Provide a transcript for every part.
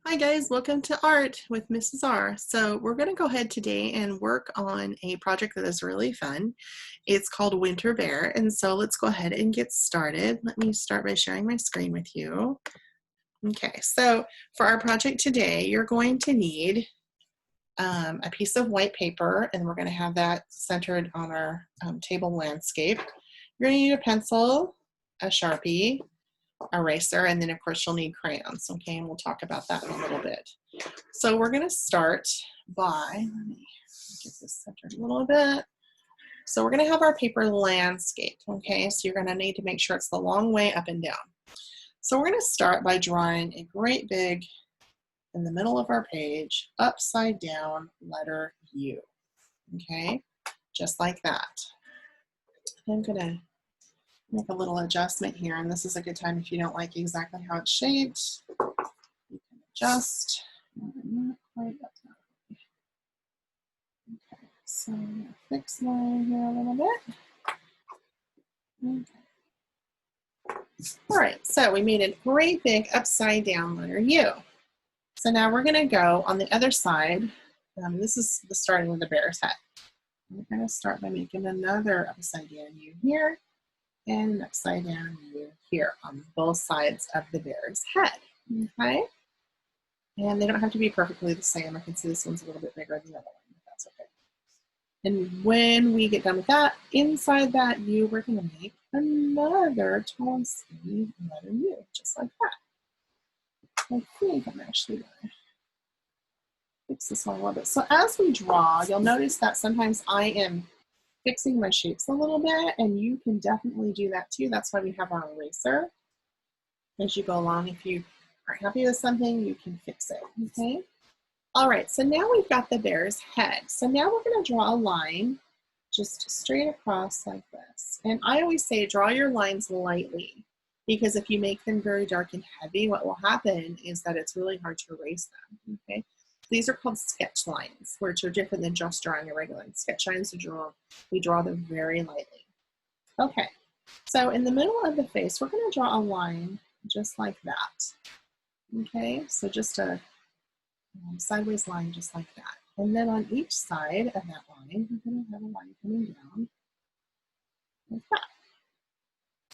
Hi guys, welcome to Art with Mrs. R. So we're going to go ahead today and work on a project that is really fun. It's called Winter Bear, and so let's go ahead and get started. Let me start by sharing my screen with you. Okay, so for our project today, you're going to need a piece of white paper, and we're going to have that centered on our table landscape. You're going to need a pencil, a Sharpie, eraser, and then of course you'll need crayons. Okay, and we'll talk about that in a little bit. So we're going to start by, let me get this centered a little bit. So we're going to have our paper landscape. Okay, so you're going to need to make sure it's the long way up and down. So we're going to start by drawing a great big, in the middle of our page, upside down letter U. Okay, just like that. I'm going to make a little adjustment here, and this is a good time if you don't like exactly how it's shaped. You can adjust. Not quite up there. Okay, so I'm going to fix mine here a little bit. Okay. All right, so we made a great big upside down letter U. So now we're going to go on the other side. This is the starting with the bear's head. We're going to start by making another upside down U here and an upside down U here on both sides of the bear's head. Okay, and they don't have to be perfectly the same. I can see this one's a little bit bigger than the other one, but that's okay. And when we get done with that, inside that U, we're going to make another tall, skinny letter U, just like that. I think I'm actually going to fix this one a little bit. So as we draw, you'll notice that sometimes I am fixing my shapes a little bit, and you can definitely do that too. That's why we have our eraser. As you go along, if you aren't happy with something, you can fix it, okay? All right, so now we've got the bear's head. So now we're gonna draw a line just straight across like this. And I always say draw your lines lightly, because if you make them very dark and heavy, what will happen is that it's really hard to erase them, okay? These are called sketch lines, which are different than just drawing a regular line. Sketch lines, we draw them very lightly. Okay, so in the middle of the face, we're gonna draw a line just like that. Okay, so just a sideways line just like that. And then on each side of that line, we're going to have a line coming down like that.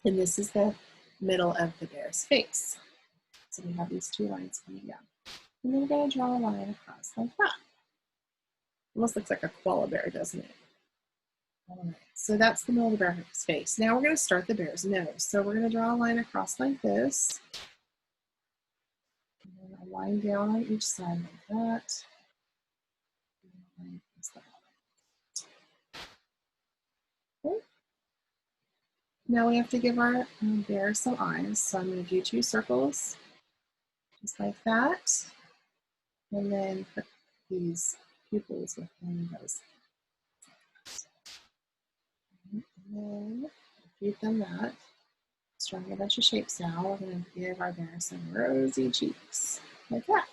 And this is the middle of the bear's face. So we have these two lines coming down. And then we're going to draw a line across like that. Almost looks like a koala bear, doesn't it? All right, so that's the middle of the bear's face. Now we're going to start the bear's nose. So we're going to draw a line across like this. And then a line down on each side like that. Okay. Now we have to give our bear some eyes. So I'm going to do two circles, just like that. And then put these pupils within those. And then feed them that. Let's draw a bunch of shapes now. We're going to give our bear some rosy cheeks, like that.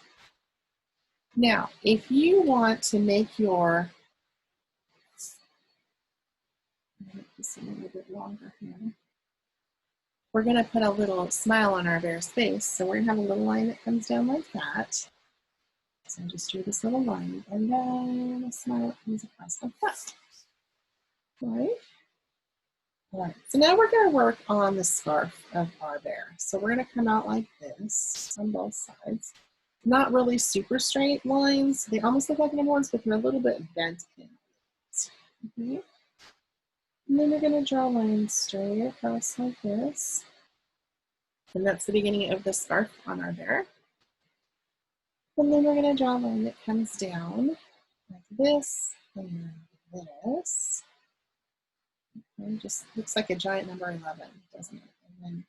Now, if you want to make your, make this a little bit longer here. We're going to put a little smile on our bear's face. So we're going to have a little line that comes down like that. So just drew this little line, and then a smile that comes across like that. Right? All right, so now we're going to work on the scarf of our bear. So we're going to come out like this on both sides. Not really super straight lines. They almost look like normal ones, but they're a little bit bent in. Okay. And then we're going to draw lines straight across like this. And that's the beginning of the scarf on our bear. And then we're going to draw a line that comes down like this and this. And just looks like a giant number 11, doesn't it? And then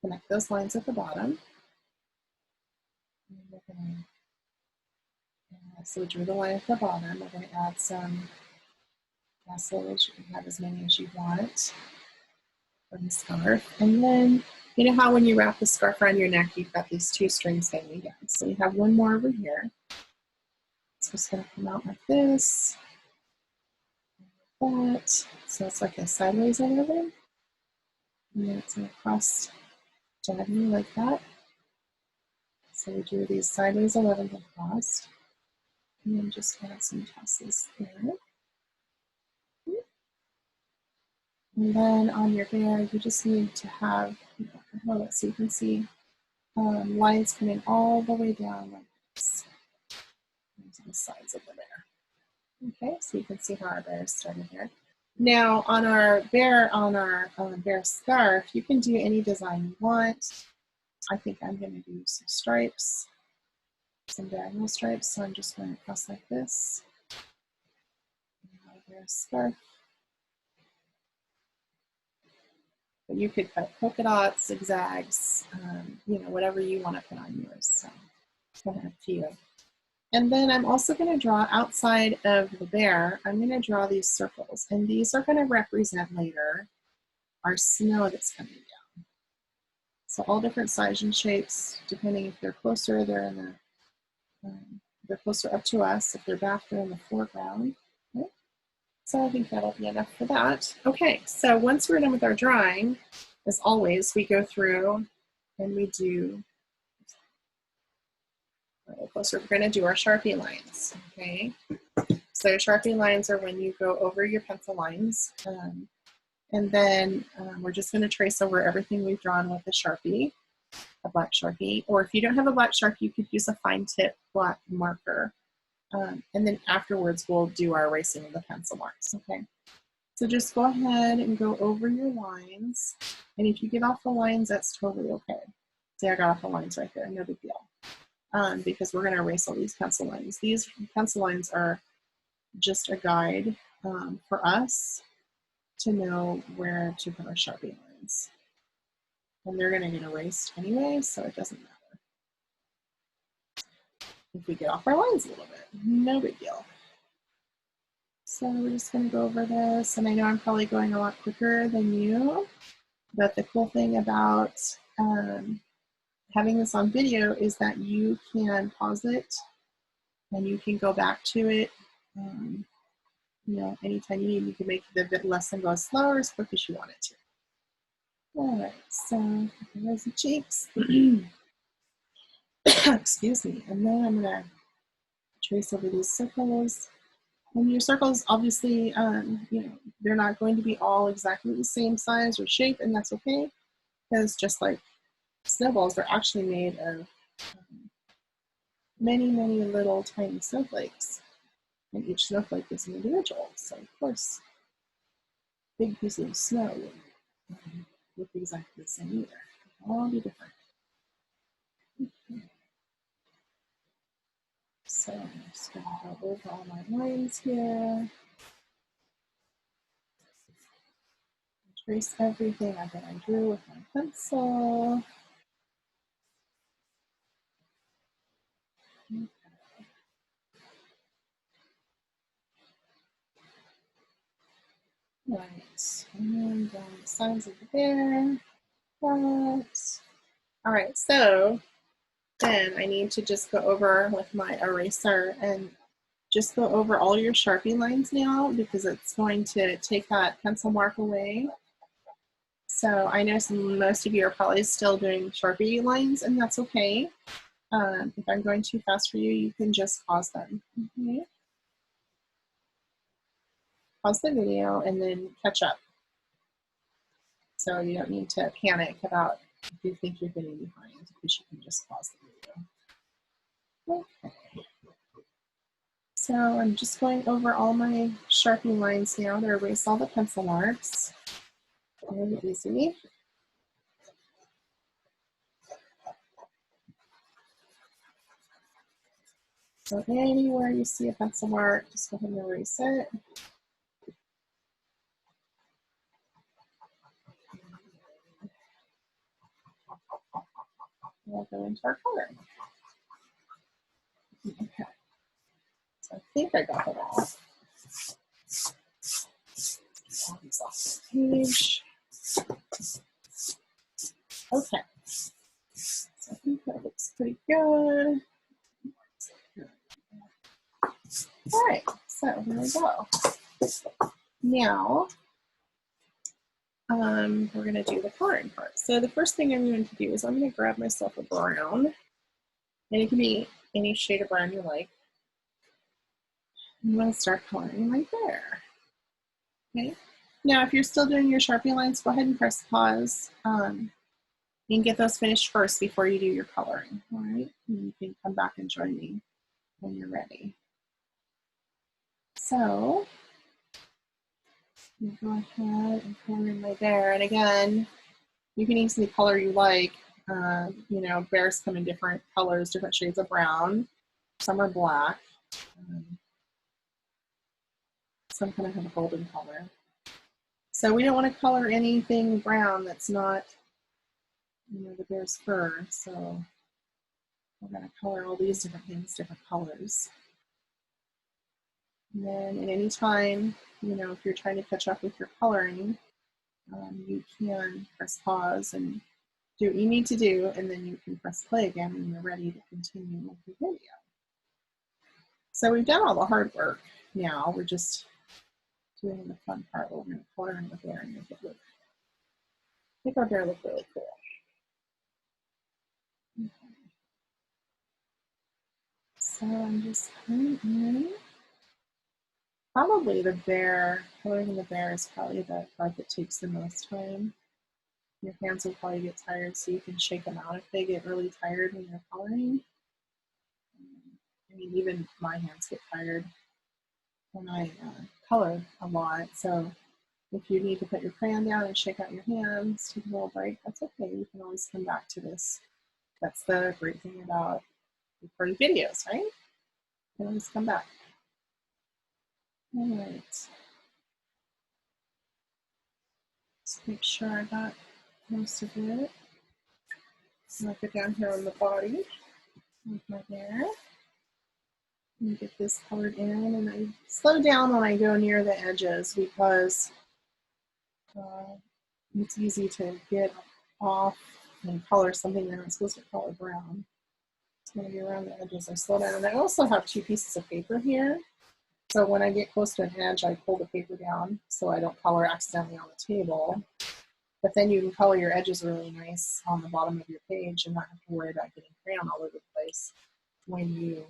connect those lines at the bottom. And we're going to, so we drew the line at the bottom. We're going to add some tassels. You can have as many as you want for the scarf. And then, you know how when you wrap the scarf around your neck, you've got these two strings hanging down. So you have one more over here. So it's going to come out like this. Like that. So it's like a sideways over there. And then it's going to cross diagonally like that. So we do these sideways 11th across, and then just add some tassels there. And then on your bear, you just need to have, so you can see lines coming all the way down like this into the sides of the bear. Okay, so you can see how our bear is starting here. Now on our bear scarf, you can do any design you want. I think I'm going to do some stripes, some diagonal stripes. So I'm just going to cross like this. Bear scarf. But you could put polka dots, zigzags, whatever you want to put on yours. So it's kind of up to you. And then I'm also going to draw outside of the bear, I'm going to draw these circles. And these are going to represent later our snow that's coming down. So all different sizes and shapes, depending if they're closer, they're closer up to us. If they're back, they're in the foreground. Okay. So I think that'll be enough for that. Okay, so once we're done with our drawing, as always, we go through and we do, a little closer, we're going to do our Sharpie lines, okay? So Sharpie lines are when you go over your pencil lines, and then we're just going to trace over everything we've drawn with a Sharpie, a black Sharpie, or if you don't have a black Sharpie, you could use a fine tip black marker. And then afterwards, we'll do our erasing of the pencil marks, okay? So just go ahead and go over your lines. And if you get off the lines, that's totally okay. See, I got off the lines right there, no big deal. Because we're gonna erase all these pencil lines. These pencil lines are just a guide for us to know where to put our Sharpie lines. And they're gonna get erased anyway, so it doesn't matter. If we get off our lines a little bit, no big deal. So we're just going to go over this, and I know I'm probably going a lot quicker than you, but the cool thing about having this on video is that you can pause it and you can go back to it, anytime you need. You can make the lesson go as slow or as quick as you want it to. All right, so there's the cheeks. Excuse me, and then I'm going to trace over these circles. And your circles, obviously, they're not going to be all exactly the same size or shape, and that's okay, because just like snowballs, they're actually made of many, many little tiny snowflakes, and each snowflake is an individual. So, of course, big pieces of snow wouldn't look exactly the same either. They'll all be different. Okay. So I'm just going to go over all my lines here. Trace everything that I drew with my pencil. Okay. Right, and then down the sides of the bear. That. All right, so then I need to just go over with my eraser and just go over all your Sharpie lines now, because it's going to take that pencil mark away. So I know most of you are probably still doing Sharpie lines, and that's okay. If I'm going too fast for you, you can just pause them. Okay. Pause the video and then catch up. So you don't need to panic about if you think you're getting behind, because you can just pause the video. Okay. So I'm just going over all my Sharpie lines now to erase all the pencil marks. Very easy. So anywhere you see a pencil mark, just go ahead and erase it. We'll go into our color. Okay. So I think I got it all. All these off the page. Okay. So I think that looks pretty good. All right, so here we go. Now, we're going to do the coloring part. So the first thing I'm going to do is I'm going to grab myself a brown. And it can be any shade of brown you like. I'm going to start coloring right there. Okay. Now, if you're still doing your Sharpie lines, go ahead and press pause. You can get those finished first before you do your coloring. All right. And you can come back and join me when you're ready. So, go ahead and color in right there. And again, you can use the color you like. You know, bears come in different colors, different shades of brown. Some are black. Some kind of have a golden color. So we don't want to color anything brown that's not, you know, the bear's fur. So we're going to color all these different things, different colors. And then at any time, you know, if you're trying to catch up with your coloring, you can press pause and do what you need to do, and then you can press play again when you're ready to continue with the video. So we've done all the hard work. Now we're just doing the fun part where we're going to color in the bear and make it make our bear look really cool. Okay. So I'm just coloring in. Probably the bear, coloring the bear is probably the part that takes the most time. Your hands will probably get tired, so you can shake them out if they get really tired when you're coloring. I mean, even my hands get tired when I color a lot. So if you need to put your crayon down and shake out your hands, take a little break, that's okay. You can always come back to this. That's the great thing about recording videos, right? You can always come back. All right. Just make sure I got most of it. I'll get down here on the body with my hair. And get this colored in, and I slow down when I go near the edges because it's easy to get off and color something that I'm supposed to color brown. It's going to be around the edges. I slow down, and I also have 2 pieces of paper here. So when I get close to an edge, I pull the paper down so I don't color accidentally on the table. But then you can color your edges really nice on the bottom of your page and not have to worry about getting crayon all over the place when you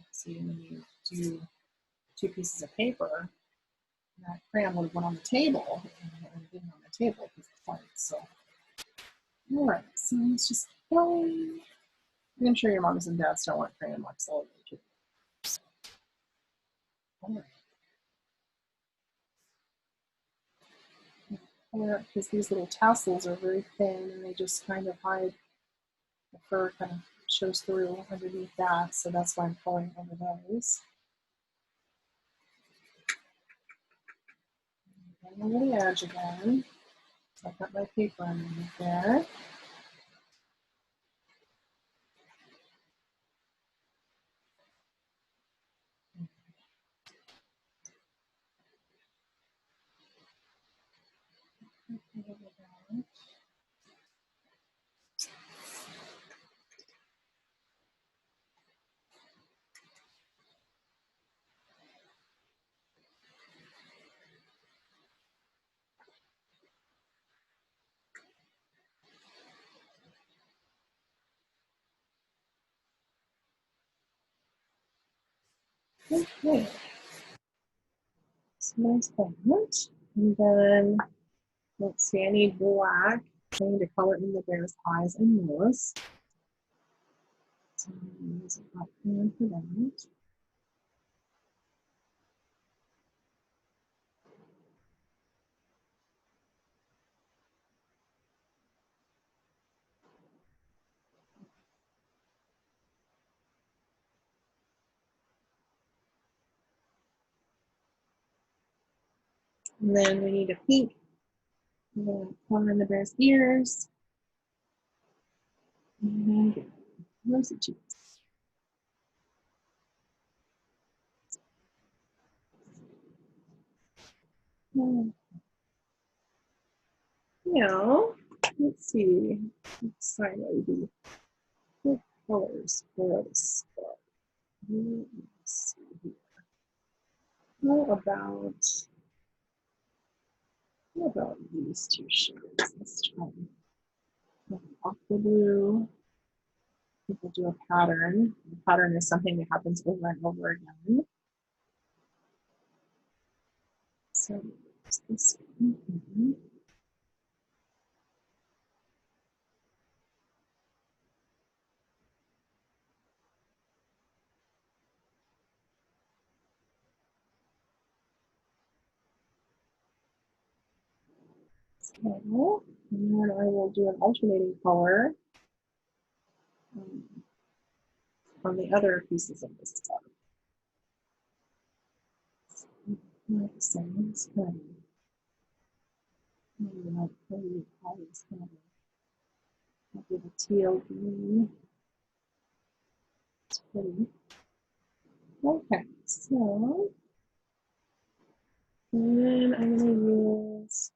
do 2 pieces of paper. That crayon would have went on the table, and it didn't on the table because it's white. So, all right, so let's just keep going. I'm sure your moms and dads don't want crayon marks all over the table. All right. Because these little tassels are very thin and they just kind of hide the fur, kind of shows through underneath that, so that's why I'm coloring over those. And over the edge again. So I've got my paper underneath there. Okay. So there's that. And then let's see, I need black. I need to color in the bear's eyes and nose. So I'm going to use a black pen for that. And then we need a pink. I'm going to color in the bear's ears. And rosy cheeks. Now, let's see. Let's decide what would be good colors for this book. Let's see here. How about these 2 shades? Let's try aqua blue People do a pattern. A pattern is something that happens over and over again. So this one here. Okay. And then I will do an alternating color on the other pieces of this stuff. Like the same, it's kind of maybe like pretty colors, kind of like a teal green. It's pretty. Okay, so then I'm going to use,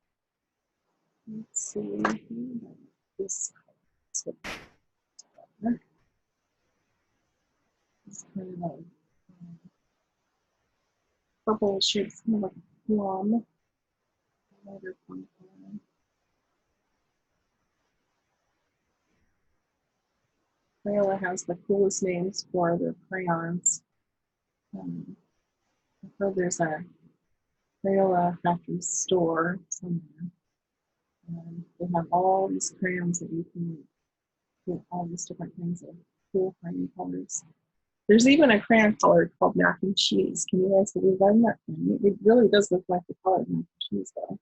let's see, this color. It's kind of like purple shape, it's kind of like a plum. Lighter plum color. Crayola has the coolest names for their crayons. I've heard there's a Crayola factory store somewhere. And they have all these crayons that you can get all these different kinds of cool crayon colors. There's even a crayon color called mac and cheese. Can you guys believe that? That thing? It really does look like the color of mac and cheese, though.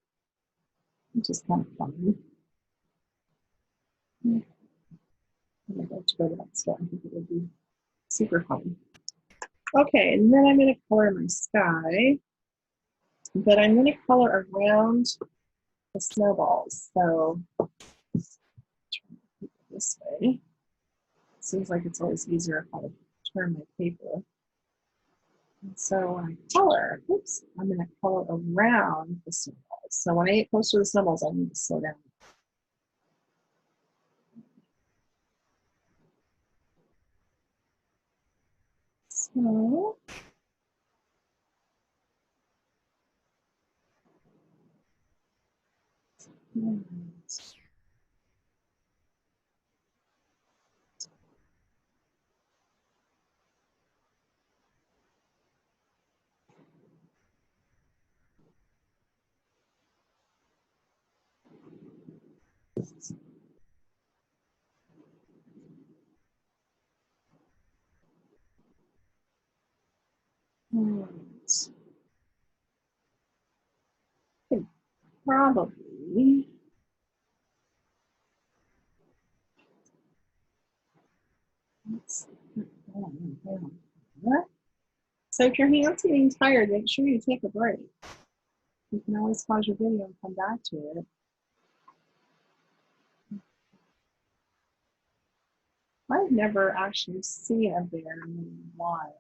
Which is kind of funny. I'd like to go to that store. I think it would be super fun. Okay, and then I'm going to color my sky, but I'm going to color around the snowballs. So try to keep it this way. It seems like it's always easier if I turn my paper. And so when I color, oops, I'm going to color around the snowballs. So when I get close to the snowballs, I need to slow down. So probably so if your hand's getting tired, make sure you take a break. You can always pause your video and come back to it. I've never actually seen a bear in the wild.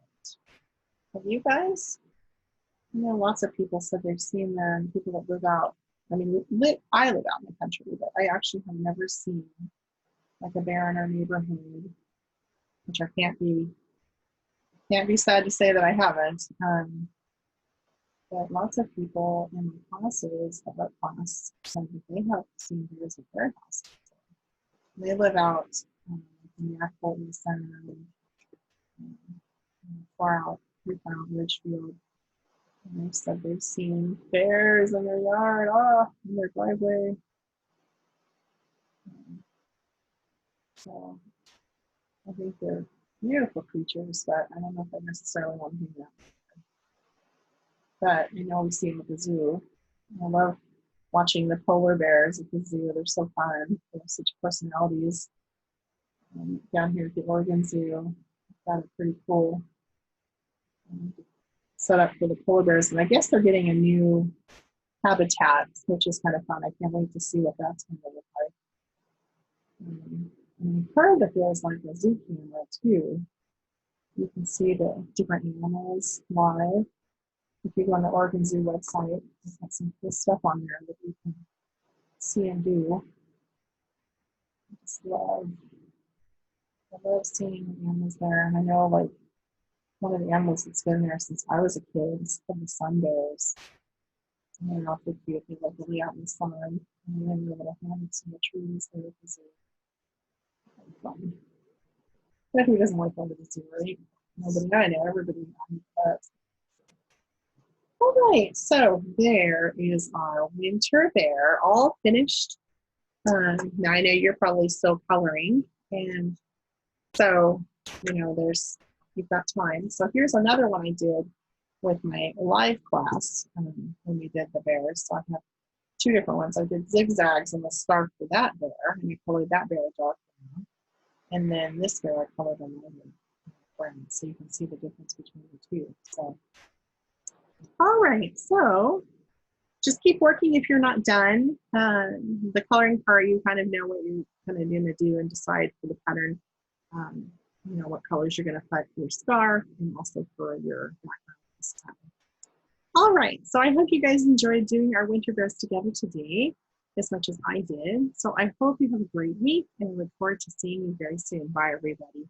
Have you guys? I know lots of people said they've seen them, people that live out. I mean, I live out in the country, but I actually have never seen like a bear in our neighborhood, which I can't be sad to say that I haven't. But lots of people in my classes, that class, said that they have seen bears at their house. They live out in the Fulton Center, far out, Ridgefield. And they said they've seen bears in their yard, in their driveway. So I think they're beautiful creatures, but I don't know if I necessarily want to hang out. But I know we see them at the zoo. I love watching the polar bears at the zoo. They're so fun. They have such personalities. Down here at the Oregon Zoo, got a pretty cool setup for the polar bears. And I guess they're getting a new habitat, which is kind of fun. I can't wait to see what that's going to look like. And I've heard that there's like a zoo camera too. You can see the different animals live. If you go on the Oregon Zoo website, there's got some cool stuff on there that you can see and do. I love seeing the animals there. And I know like one of the animals that's been there since I was a kid is called the sun bears. And they're awfully cute. They like really out in the sun and then their little hands in the trees there at the zoo. Fun. But who doesn't like under the sea, right? Nobody I know, everybody does. All right, so there is our winter bear all finished. Now I know you're probably still coloring, and so you've got time. So here's another one I did with my live class when we did the bears. So I have two different ones. I did zigzags and the scarf for that bear, and I colored that bear dark brown. And then this bear I colored a lighter brown, so you can see the difference between the two. So, all right, so just keep working if you're not done. The coloring part, you kind of know what you're kind of going to do and decide for the pattern, what colors you're going to put for your scarf and also for your background this time. All right, so I hope you guys enjoyed doing our winter bears together today as much as I did. So I hope you have a great week and look forward to seeing you very soon. Bye, everybody.